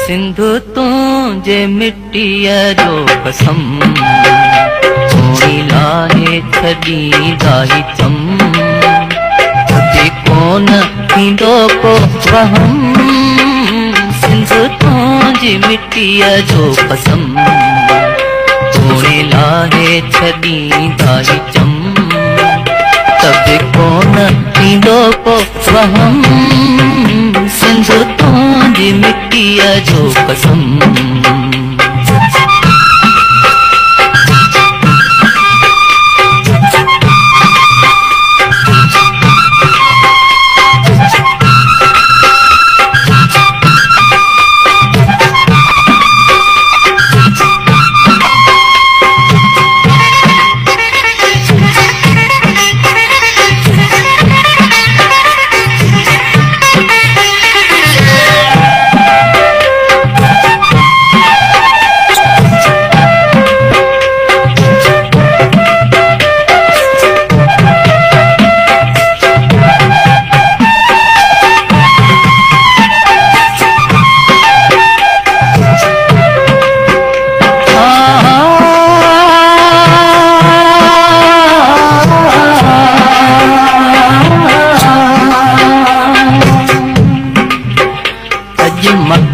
सिंधु तुझे मिट्टीअ जो कसम थोड़ी लाहे छॾी दाही चम तुझे कोन थींदो को वहम सिंधु तुझी मिट्टीअ जो कसम थोड़ी लाहे छॾी दाही चम तुझे कोन थींदो को वहम सिंधु तुझी मिट्टीअ जो कसम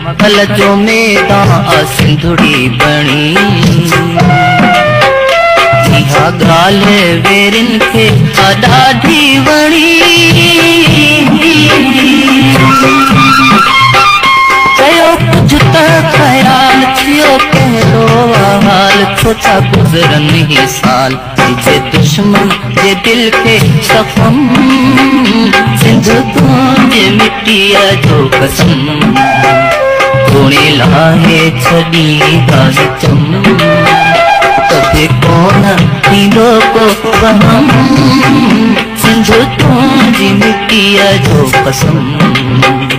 मखल जो मैदान सिंधुड़ी बणी इहा ॻाल्हि वेरिन खे ॾाढी वणी कयो कुझु त ख़याल थियो कहिड़ो हाल छो था गुज़रनि ही साल जे दुश्मन जे दिल खे सफ़म सिंधु तुझे मिट्टीअ जो कसम थोड़ी लाहे छॾी दाही चम तुझे कोन थींदो को वहम सिंधु तुझी मिट्टीअ जो कसम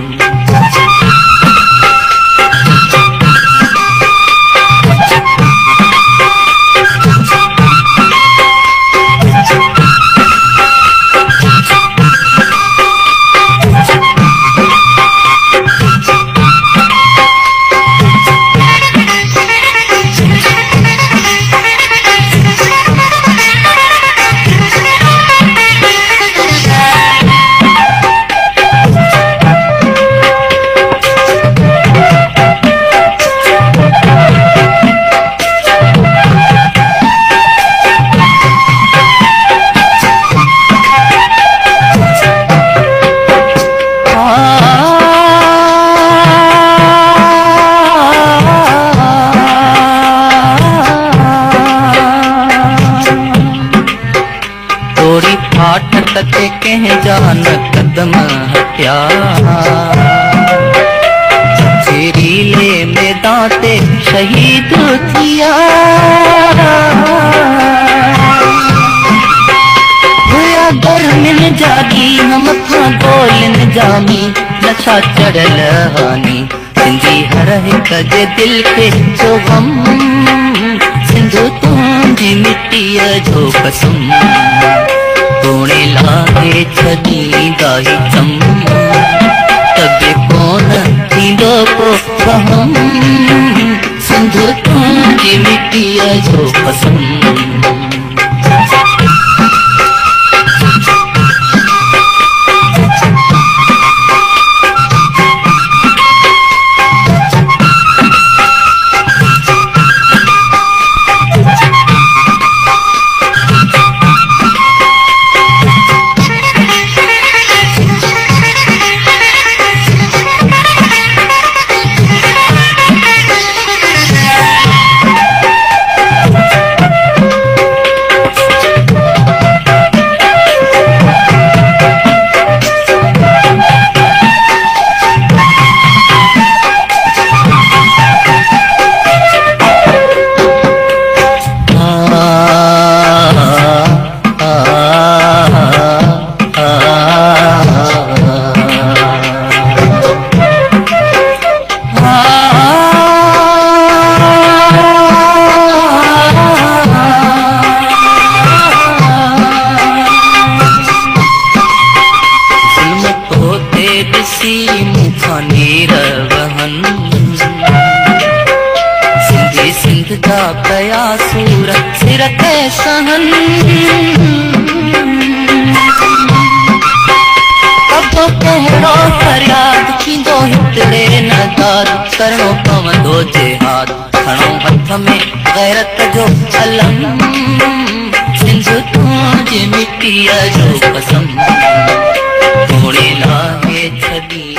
ते कंहिं जान कदम हटिया रीले मैदान ते शहीद थिया हुया गर्मिन जागी मथां गोलिन जामी नशा चढ़ल हानी सिंधी हर हिक जे दिल खे जो गम सिंधु तुझी मिट्टीअ जो कसम थोड़ी लाहे छॾी दाही चम तुझे कोन थींदो को वहम सिंधु तुझी मिट्टीअ जो कसम सी मुखानी रवहन कया सूर सिर ते सहन कबो कहिड़ो फरियाद थींदो हितड़े नज़ार करणो पवंदो जिहाद खणो हथ में गैरत जो अलम सिंध तुंहिंजी मिटीअ जो कसम थोड़ी लाहे छॾी